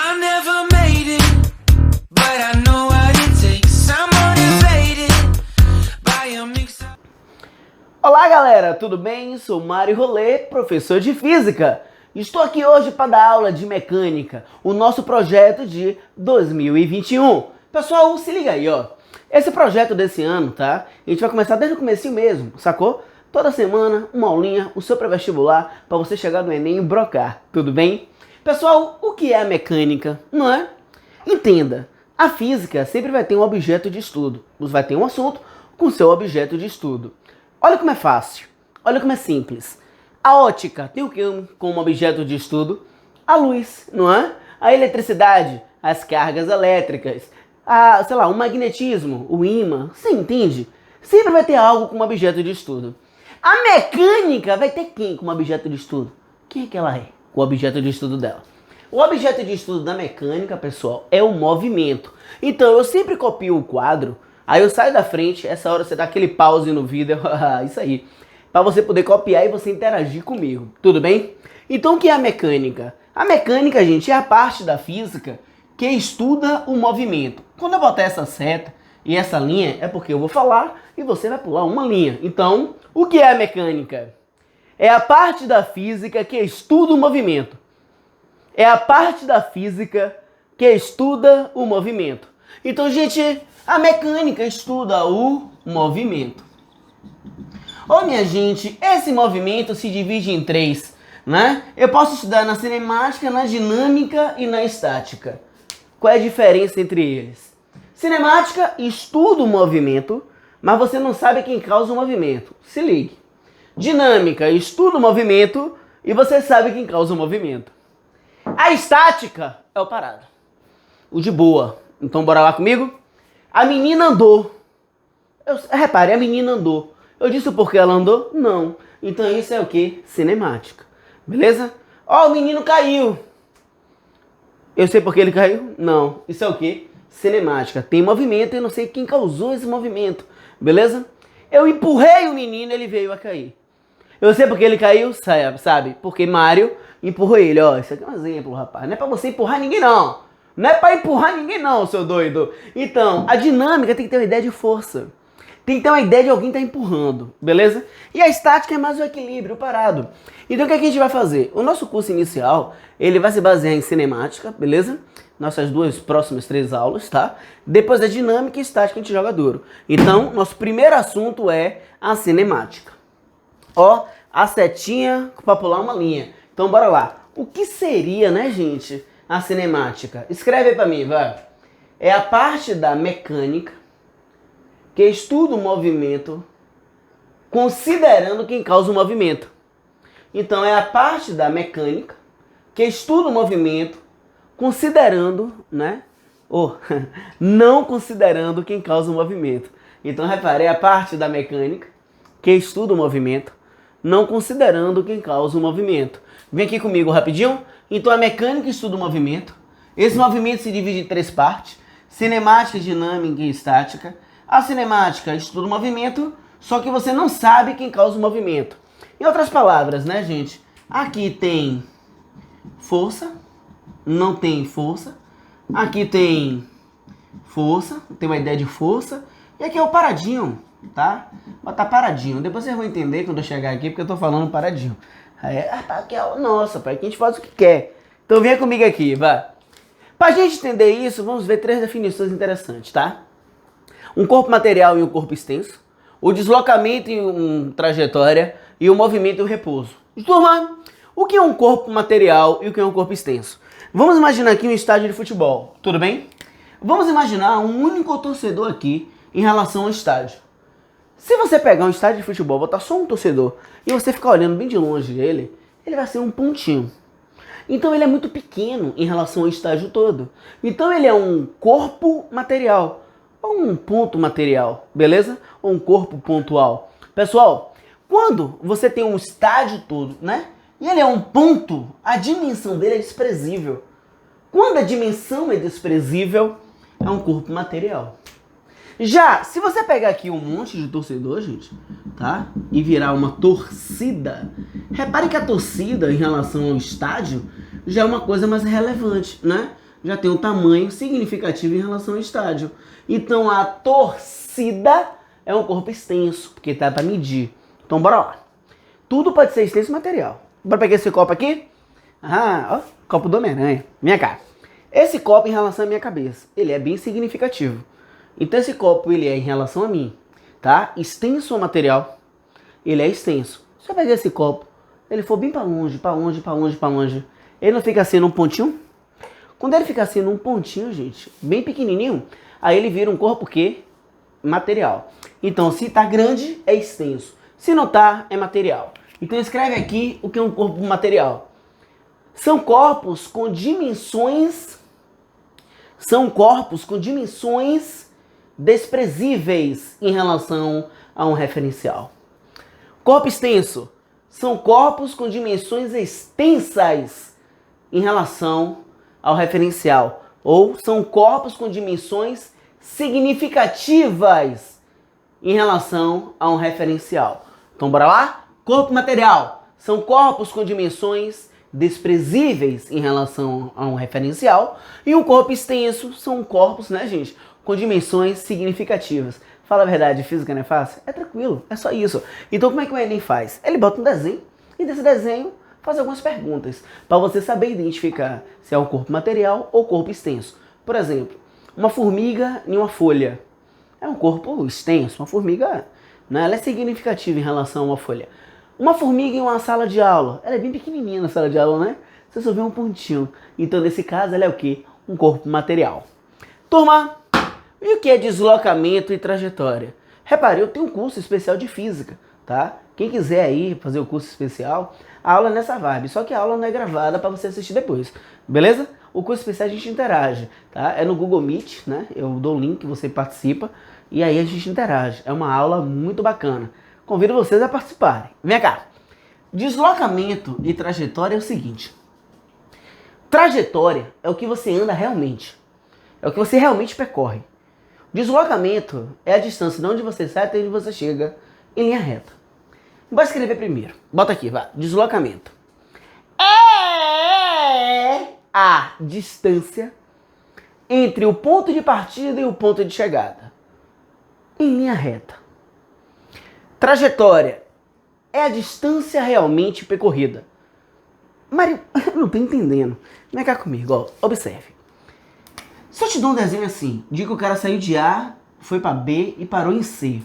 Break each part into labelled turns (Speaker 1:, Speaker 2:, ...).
Speaker 1: I never made it, but I know what it takes. I'm motivated by a mix of...
Speaker 2: Olá galera, tudo bem? Sou Mário Rolê, professor de Física. Estou aqui hoje para dar aula de Mecânica, o nosso projeto de 2021. Pessoal, se liga aí, ó. Esse projeto desse ano, tá? A gente vai começar desde o comecinho mesmo, sacou? Toda semana, uma aulinha, o seu pré-vestibular, para você chegar no Enem e brocar, tudo bem? Pessoal, o que é a mecânica, não é? Entenda, a física sempre vai ter um objeto de estudo. Você vai ter um assunto com seu objeto de estudo. Olha como é fácil, olha como é simples. A ótica tem o que como objeto de estudo? A luz, não é? A eletricidade, as cargas elétricas, sei lá, o magnetismo, o ímã, você entende? Sempre vai ter algo como objeto de estudo. A mecânica vai ter quem como objeto de estudo? Quem é que ela é? O objeto de estudo dela. O objeto de estudo da mecânica, pessoal, é o movimento. Então eu sempre copio o quadro, aí eu saio da frente, essa hora você dá aquele pause no vídeo, isso aí, para você poder copiar e você interagir comigo, tudo bem? Então o que é a mecânica? A mecânica, gente, é a parte da física que estuda o movimento. Quando eu botar essa seta e essa linha, é porque eu vou falar e você vai pular uma linha. Então, o que é a mecânica? É a parte da física que estuda o movimento. É a parte da física que estuda o movimento. Então, gente, a mecânica estuda o movimento. Ô, minha gente, esse movimento se divide em três, né? Eu posso estudar na cinemática, na dinâmica e na estática. Qual é a diferença entre eles? Cinemática estuda o movimento, mas você não sabe quem causa o movimento. Se ligue. Dinâmica estuda o movimento e você sabe quem causa o movimento. A estática é o parado. O de boa. Então bora lá comigo? A menina andou. Repare, a menina andou. Eu disse o porquê ela andou? Não. Então isso é o que? Cinemática. Beleza? Ó, o menino caiu. Eu sei por que ele caiu? Não. Isso é o que? Cinemática. Tem movimento e eu não sei quem causou esse movimento. Beleza? Eu empurrei o menino e ele veio a cair. Eu sei porque ele caiu, sabe? Porque Mário empurrou ele. Ó, isso aqui é um exemplo, rapaz. Não é pra você empurrar ninguém, não. Não é pra empurrar ninguém, não, seu doido. Então, a dinâmica tem que ter uma ideia de força. Tem que ter uma ideia de alguém tá empurrando, beleza? E a estática é mais o equilíbrio, o parado. Então, o que a gente vai fazer? O nosso curso inicial, ele vai se basear em cinemática, beleza? Nossas duas próximas 3 aulas, tá? Depois da dinâmica e estática a gente joga duro. Então, nosso primeiro assunto é a cinemática. Ó, a setinha para pular uma linha. Então, bora lá. O que seria, né, gente, a cinemática? Escreve aí para mim, vai. É a parte da mecânica que estuda o movimento considerando quem causa o movimento. Então, é a parte da mecânica que estuda o movimento considerando, né? Ou não considerando quem causa o movimento. Então, repare, é a parte da mecânica que estuda o movimento não considerando quem causa o movimento. Vem aqui comigo rapidinho. Então, a mecânica estuda o movimento. Esse movimento se divide em 3 partes. Cinemática, dinâmica e estática. A cinemática estuda o movimento, só que você não sabe quem causa o movimento. Em outras palavras, né, gente? Aqui tem força, não tem força. Aqui tem força, tem uma ideia de força. E aqui é o paradinho, tá? Botar paradinho. Depois vocês vão entender quando eu chegar aqui, porque eu tô falando paradinho. Aí, aqui é o nosso, pai, que a gente faz o que quer. Então vem comigo aqui, vai. Pra gente entender isso, vamos ver 3 definições interessantes, tá? Um corpo material e um corpo extenso. O deslocamento e uma trajetória. E o movimento e o repouso. Turma, o que é um corpo material e o que é um corpo extenso? Vamos imaginar aqui um estádio de futebol, tudo bem? Vamos imaginar um único torcedor aqui em relação ao estádio. Se você pegar um estádio de futebol, botar só um torcedor e você ficar olhando bem de longe ele vai ser um pontinho. Então ele é muito pequeno em relação ao estádio todo. Então ele é um corpo material, ou um ponto material, beleza? Ou um corpo pontual. Pessoal, quando você tem um estádio todo, né? E ele é um ponto, a dimensão dele é desprezível. Quando a dimensão é desprezível, é um corpo material. Já, se você pegar aqui um monte de torcedor, gente, tá? E virar uma torcida, repare que a torcida em relação ao estádio já é uma coisa mais relevante, né? já tem um tamanho significativo em relação ao estádio. Então a torcida é um corpo extenso, porque tá para medir. Então bora lá. Tudo pode ser extenso material. Bora pegar esse copo aqui? Ah, ó, copo do Homem-Aranha. Minha cara. Esse copo em relação à minha cabeça, ele é bem significativo. Então esse copo, ele é em relação a mim, tá? Extenso ou material, ele é extenso. Se eu pegar esse copo, ele for bem para longe, para longe, para longe, para longe, ele não fica assim num pontinho? Quando ele fica assim num pontinho, gente, bem pequenininho, aí ele vira um corpo o quê? Material. Então, se tá grande, é extenso. Se não tá, é material. Então escreve aqui o que é um corpo material. São corpos com dimensões desprezíveis em relação a um referencial. Corpo extenso são corpos com dimensões extensas em relação ao referencial, ou são corpos com dimensões significativas em relação a um referencial. Então bora lá? Corpo material são corpos com dimensões desprezíveis em relação a um referencial, e um corpo extenso são corpos, né, gente, com dimensões significativas. Fala a verdade, física não é fácil? É tranquilo, é só isso. Então como é que o Enem faz? Ele bota um desenho, e desse desenho faz algumas perguntas, para você saber identificar se é um corpo material ou corpo extenso. Por exemplo, uma formiga em uma folha. É um corpo extenso, uma formiga, né, ela é significativa em relação a uma folha. Uma formiga em uma sala de aula, ela é bem pequenininha na sala de aula, né? Você só vê um pontinho. Então, nesse caso, ela é o quê? Um corpo material. Turma, e o que é deslocamento e trajetória? Repare, eu tenho um curso especial de física, tá? Quem quiser aí fazer o curso especial, a aula é nessa vibe, só que a aula não é gravada para você assistir depois, beleza? O curso especial a gente interage, tá? É no Google Meet, né? Eu dou o link, você participa e aí a gente interage. É uma aula muito bacana. Convido vocês a participarem. Vem cá. Deslocamento e trajetória é o seguinte. Trajetória é o que você anda realmente. É o que você realmente percorre. Deslocamento é a distância de onde você sai até onde você chega em linha reta. Vou escrever primeiro. Bota aqui, vai. Deslocamento. É a distância entre o ponto de partida e o ponto de chegada em linha reta. Trajetória é a distância realmente percorrida. Mário, eu não tô entendendo. Vem cá comigo, ó. Observe. Se eu te dou um desenho assim, digo que o cara saiu de A, foi para B e parou em C.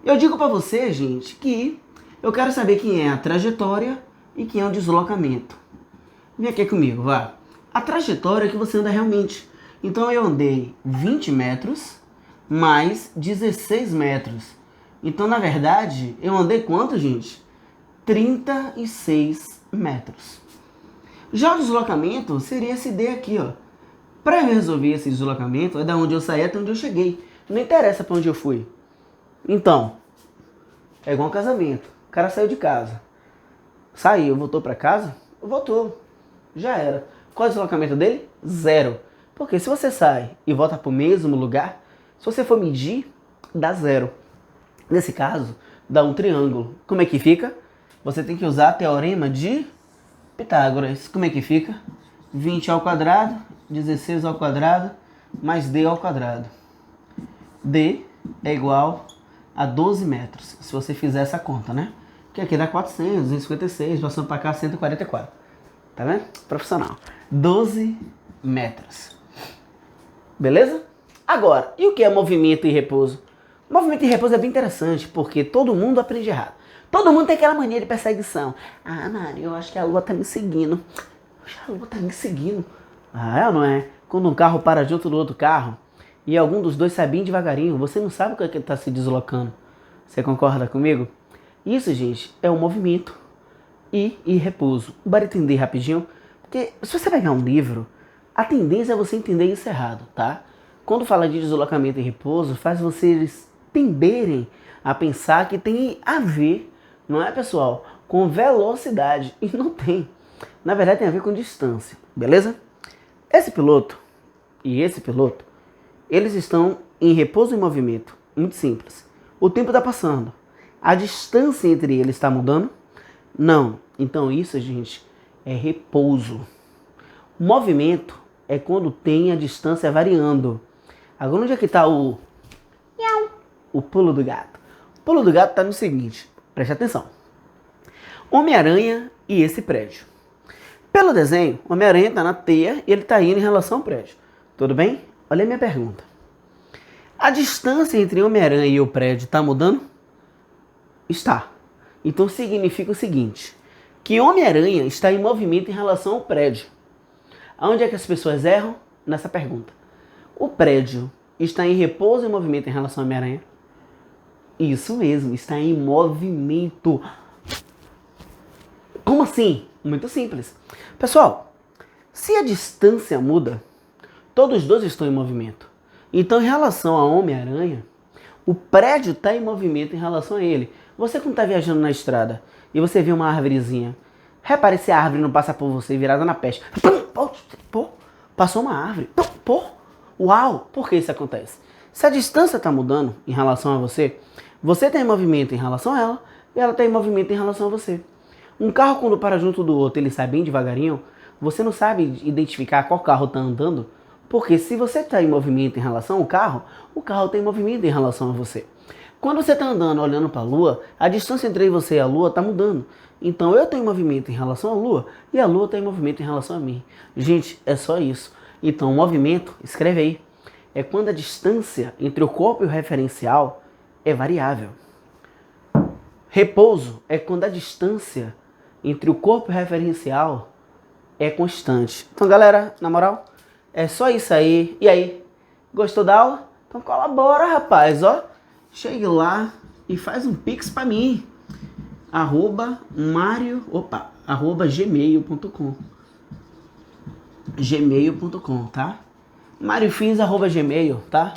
Speaker 2: Eu digo para você, gente, que eu quero saber quem é a trajetória e quem é o deslocamento. Vem aqui comigo, vá. A trajetória é que você anda realmente. Então eu andei 20 metros mais 16 metros. Então, na verdade, eu andei quanto, gente? 36 metros. Já o deslocamento seria esse D aqui, ó. Para resolver esse deslocamento, é da onde eu saí até onde eu cheguei. Não interessa para onde eu fui. Então, é igual um casamento. O cara saiu de casa. Saiu, voltou para casa? Voltou. Já era. Qual é o deslocamento dele? 0. Porque se você sai e volta para o mesmo lugar, se você for medir, dá 0. Nesse caso, dá um triângulo. Como é que fica? Você tem que usar o teorema de Pitágoras. Como é que fica? 20 ao quadrado, 16 ao quadrado, mais D ao quadrado. D é igual a 12 metros, se você fizer essa conta, né? Que aqui dá 400, 256, passando para cá 144. Tá vendo? Profissional. 12 metros. Beleza? Agora, e o que é movimento e repouso? Movimento e repouso é bem interessante, porque todo mundo aprende errado. Todo mundo tem aquela mania de perseguição. Ah, Mário, eu acho que a lua tá me seguindo. Acho que a lua tá me seguindo. Ah, não é? Quando um carro para junto do outro carro e algum dos dois sai bem devagarinho, você não sabe o que é que ele tá se deslocando. Você concorda comigo? Isso, gente, é um movimento e repouso. Bora entender rapidinho, porque se você pegar um livro, a tendência é você entender isso errado, tá? Quando fala de deslocamento e repouso, faz vocês tenderem a pensar que tem a ver, não é, pessoal, com velocidade. E não tem. Na verdade, tem a ver com distância, beleza? Esse piloto e esse piloto, eles estão em repouso e movimento. Muito simples. O tempo está passando. A distância entre eles está mudando? Não. Então isso, gente, é repouso. Movimento é quando tem a distância variando. Agora onde é que está o pulo do gato? O pulo do gato está no seguinte, preste atenção. Homem-Aranha e esse prédio. Pelo desenho, o Homem-Aranha está na teia e ele está indo em relação ao prédio. Tudo bem? Olha a minha pergunta. A distância entre o Homem-Aranha e o prédio está mudando? Está. Então significa o seguinte, que Homem-Aranha está em movimento em relação ao prédio. Aonde é que as pessoas erram? Nessa pergunta. O prédio está em repouso e movimento em relação ao Homem-Aranha? Isso mesmo, está em movimento. Como assim? Muito simples. Pessoal, se a distância muda, todos os dois estão em movimento. Então, em relação ao Homem-Aranha, o prédio está em movimento em relação a ele. Você quando está viajando na estrada e você vê uma árvorezinha, repare se a árvore não passa por você virada na peste. Pô, passou uma árvore. Pô, uau, por que isso acontece? Se a distância está mudando em relação a você está em movimento em relação a ela e ela está em movimento em relação a você. Um carro quando para junto do outro, ele sai bem devagarinho, você não sabe identificar qual carro está andando, porque se você está em movimento em relação ao carro, o carro está em movimento em relação a você. Quando você está andando olhando para a Lua, a distância entre você e a Lua está mudando. Então eu estou em movimento em relação à Lua e a Lua está em movimento em relação a mim. Gente, é só isso. Então o movimento, escreve aí, é quando a distância entre o corpo e o referencial é variável. Repouso é quando a distância entre o corpo e o referencial é constante. Então, galera, na moral, é só isso aí. E aí, gostou da aula? Então colabora, rapaz, ó. Chegue lá e faz um pix pra mim. @gmail.com gmail.com, tá? mariofins@gmail, tá?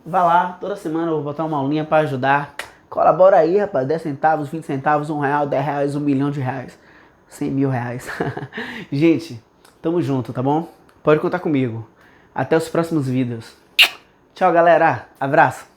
Speaker 2: Vai lá, toda semana eu vou botar uma aulinha pra ajudar. Colabora aí, rapaz, 10 centavos, 20 centavos, R$1, R$10, R$1 milhão, 100 mil reais. Gente, tamo junto, tá bom? Pode contar comigo. Até os próximos vídeos. Tchau, galera. Abraço.